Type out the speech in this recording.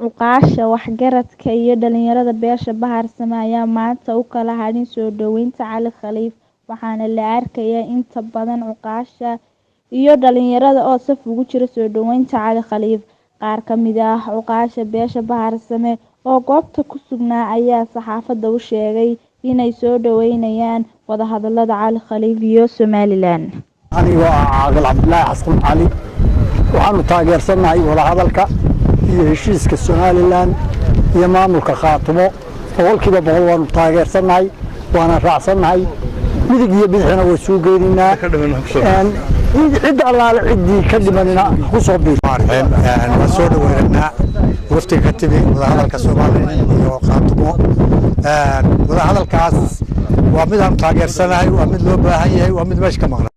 Uqaasha waxgaradka iyo dhalinyarada beesha Bahar Same ayaa maanta u kala hadhin soo dhaweynta Cali Khaliif waxaana la arkayaa inta badan uqaasha iyo dhalinyarada oo saf ugu jira soo dhaweynta Cali Khaliif. Qaar ka mid ah uqaasha beesha Bahar Same oo goobta ku sugnaa ayaa saxaafadda u sheegay inay soo dhaweynayaan wadahadalada Cali Khaliif iyo Somaliland. aniga Caaqil Cabdullaahi Xasan Cali waxaanu taageersanahay wadahadalka iyo heshiiska Somaliland iyo maamulka Khaatumo boqolkiiba boqol waanu taageersanahay waana raacsanahay midig iyo bidixna way soo geerinaa cid allaale ciddii ka dhimanina ku soo biireen waan soo dhaweynaa waftiga ka timi wadahadalka Somaliland iyo Khaatumo wadahadalkaas waa mid aan taageersanahay waa mid loo baahan yahay waa mid meesha ka maqan